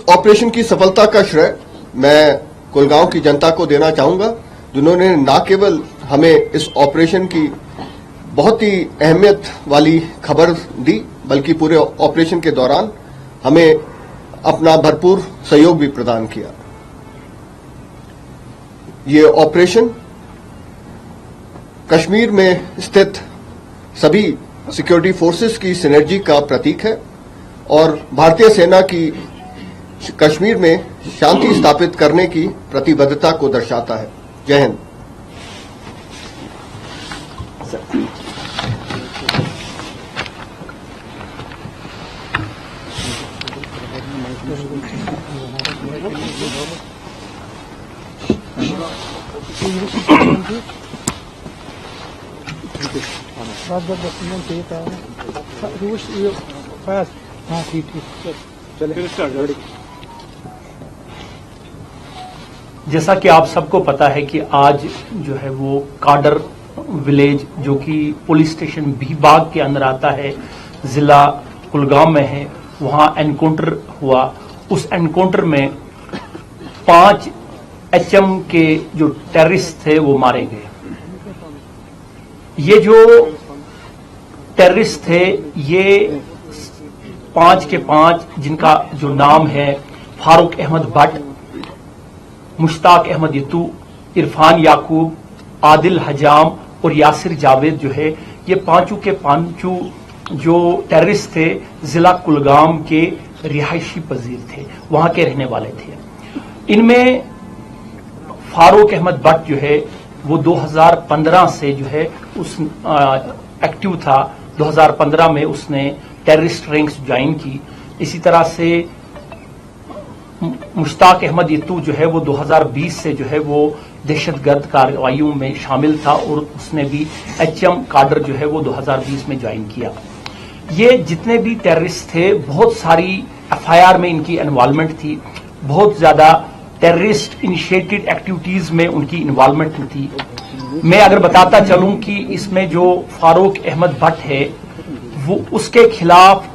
Operation की सफलता का श्रेय मैं कुलगांव की जनता को देना चाहूंगा, जिन्होंने न केवल हमें इस ऑपरेशन की बहुत ही अहमियत वाली खबर दी, बल्कि पूरे ऑपरेशन के दौरान हमें अपना भरपूर सहयोग भी प्रदान किया। ये ऑपरेशन कश्मीर में स्थित सभी सिक्योरिटी फोर्सेस की सिनर्जी का प्रतीक है और भारतीय सेना की कश्मीर में शांति स्थापित करने की प्रतिबद्धता को दर्शाता है। जय हिंद। जैसा कि आप सबको पता है कि आज जो है वो काडर विलेज, जो कि पुलिस स्टेशन भीबाग के अंदर आता है, जिला कुलगाम में है, वहां एनकाउंटर हुआ। उस एनकाउंटर में 5 HM के जो टेररिस्ट थे वो मारे गए। ये जो टेररिस्ट थे, ये 5 के 5 जिनका जो नाम है फारूक अहमद भट्ट, मुश्ताक अहमद यतू, इरफान याकूब, आदिल हजाम और यासिर जावेद जो है, ये पांचों के पांचों जो टेररिस्ट थे जिला कुलगाम के रिहायशी पजीर थे, वहां के रहने वाले थे। इनमें फारूक अहमद भट्ट जो है वो 2015 से जो है उस एक्टिव था। 2015 में उसने टेररिस्ट रैंक्स ज्वाइन की। इसी तरह से मुश्ताक अहमद यतू जो है वो 2020 से जो है वो दहशतगर्द कार्रवाइयों में शामिल था और उसने भी HM काडर जो है वो 2020 में ज्वाइन किया। ये जितने भी टेररिस्ट थे, बहुत सारी FIR में इनकी इन्वॉल्वमेंट थी, बहुत ज्यादा टेररिस्ट इनिशिएटेड एक्टिविटीज में उनकी इन्वॉल्वमेंट थी। मैं अगर बताता चलूं कि इसमें जो फारूक अहमद भट्ट है वो उसके खिलाफ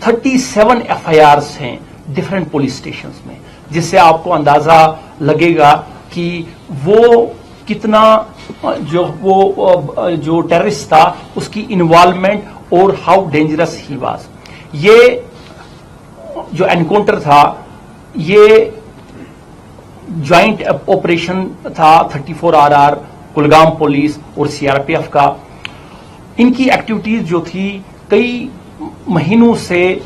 37 FIRs हैं डिफरेंट पुलिस स्टेशंस में, जिससे आपको अंदाजा लगेगा कि वो कितना जो टेररिस्ट था उसकी इन्वॉल्वमेंट और हाउ डेंजरस ही वाज। ये जो एनकाउंटर था ये ज्वाइंट ऑपरेशन था 34RR कुलगाम पुलिस और CRPF का। इनकी एक्टिविटीज जो थी कई महीनों से,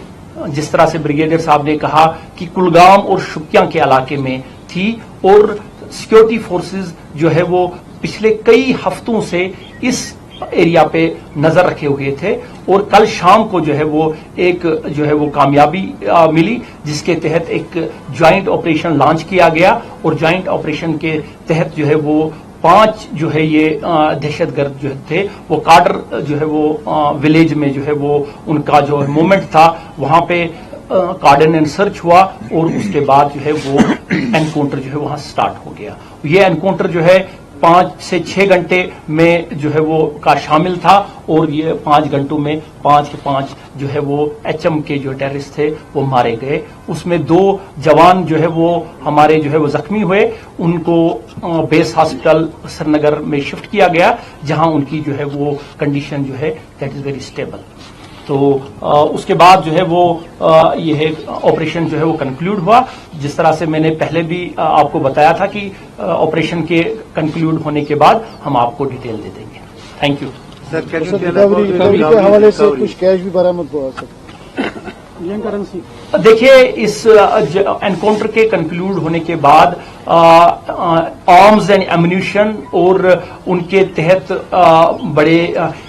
जिस तरह से ब्रिगेडियर साहब ने कहा कि कुलगाम और शुपियां के इलाके में थी और सिक्योरिटी फोर्सेस जो है वो पिछले कई हफ्तों से इस एरिया पे नजर रखे हुए थे। और कल शाम को जो है वो कामयाबी मिली, जिसके तहत एक ज्वाइंट ऑपरेशन लॉन्च किया गया और ज्वाइंट ऑपरेशन के तहत जो है वो 5 जो है ये दहशतगर्द जो थे वो काडर जो है वो विलेज में जो है वो उनका जो मूवमेंट था, वहां पे कार्डिनेंट सर्च हुआ और उसके बाद जो है वो एनकाउंटर जो है वहां स्टार्ट हो गया। ये एनकाउंटर जो है 5 से 6 घंटे में जो है वो का शामिल था और ये 5 घंटों में 5 के 5 जो है वो HM के जो टेररिस्ट थे वो मारे गए। उसमें 2 जवान जो है वो हमारे जो है वो जख्मी हुए, उनको बेस हॉस्पिटल श्रीनगर में शिफ्ट किया गया, जहां उनकी जो है वो कंडीशन जो है दैट इज वेरी स्टेबल। तो उसके बाद जो है वो ये ऑपरेशन जो है वो कंक्लूड हुआ। जिस तरह से मैंने पहले भी आपको बताया था कि ऑपरेशन के कंक्लूड होने के बाद हम आपको डिटेल दे देंगे। Thank you sir. रिकवरी के हवाले से कुछ कैश भी बरामद हुआ सर? देखिए, इस एनकाउंटर के कंक्लूड होने के बाद आर्म्स एंड एम्यूनिशन और उनके तहत बड़े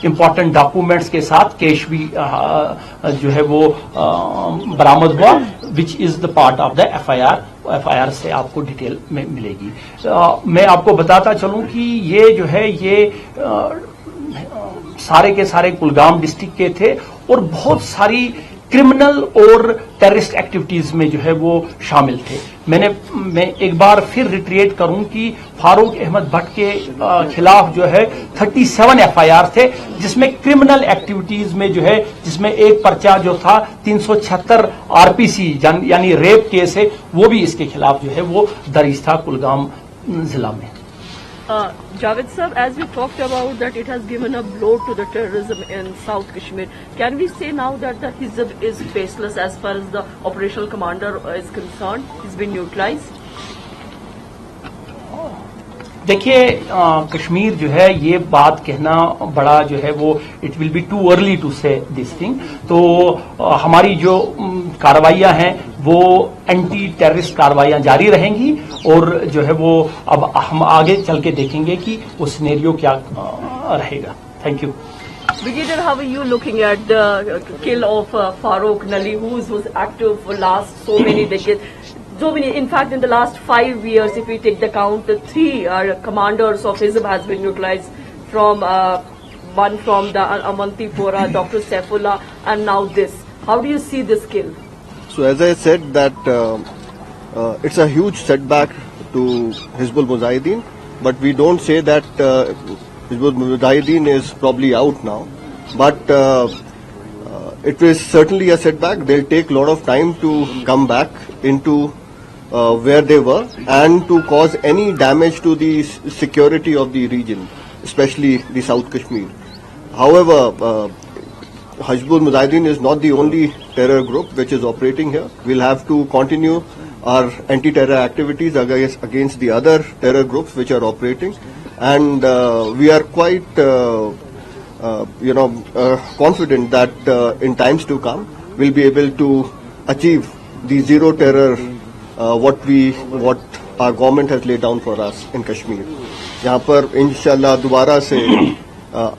इंपॉर्टेंट डॉक्यूमेंट्स के साथ कैश भी जो है वो बरामद हुआ, which is the part of the FIR से आपको डिटेल में मिलेगी। मैं आपको बताता चलूं कि ये जो है ये सारे के सारे कुलगाम डिस्ट्रिक्ट के थे और बहुत सारी क्रिमिनल और टेररिस्ट एक्टिविटीज में जो है वो शामिल थे। मैं एक बार फिर रिट्रिएट करूं कि फारूक अहमद भट्ट के खिलाफ जो है 37 एफआईआर थे, जिसमें क्रिमिनल एक्टिविटीज में जो है, जिसमें एक पर्चा जो था 376 आरपीसी यानी रेप केस है, वो भी इसके खिलाफ जो है वो दर्ज था कुलगाम जिला में। Javed sir, as we talked about that it has given a blow to the terrorism in South Kashmir, can we say now that the Hizb is faceless as far as the operational commander is concerned? He's been neutralized? देखिए, कश्मीर जो है ये बात कहना बड़ा जो है वो it will be too early to say this thing. तो हमारी जो कार्रवाइयां हैं वो एंटी टेररिस्ट कार्रवाइयां जारी रहेंगी, और जो है वो अब हम आगे चल के देखेंगे कि वो सिनेरियो क्या रहेगा। Thank you. Brigadier, how are you looking at the kill of Farooq Nali, who was active for last so many decades? In fact, in the last 5 years, if we take the count, the 3 commanders of Hizb has been neutralized, from one from the Amantipora, Dr. Saifullah, and now this. How do you see this kill? So as I said that it's a huge setback to Hizbul Mujahideen, but we don't say that Hizbul Mujahideen is probably out now. But it is certainly a setback. They'll take a lot of time to come back into where they were and to cause any damage to the security of the region, especially the South Kashmir. However, Hizbul Mujahideen is not the only terror group which is operating here. We'll have to continue our anti-terror activities against the other terror groups which are operating, and we are quite confident that in times to come we'll be able to achieve the zero terror what our government has laid down for us in Kashmir. यहाँ पर इंशाल्लाह दोबारा से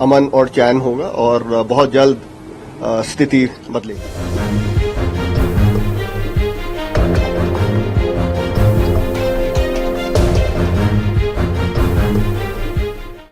अमन और चैन होगा और बहुत जल्द स्थिति बदलेगी।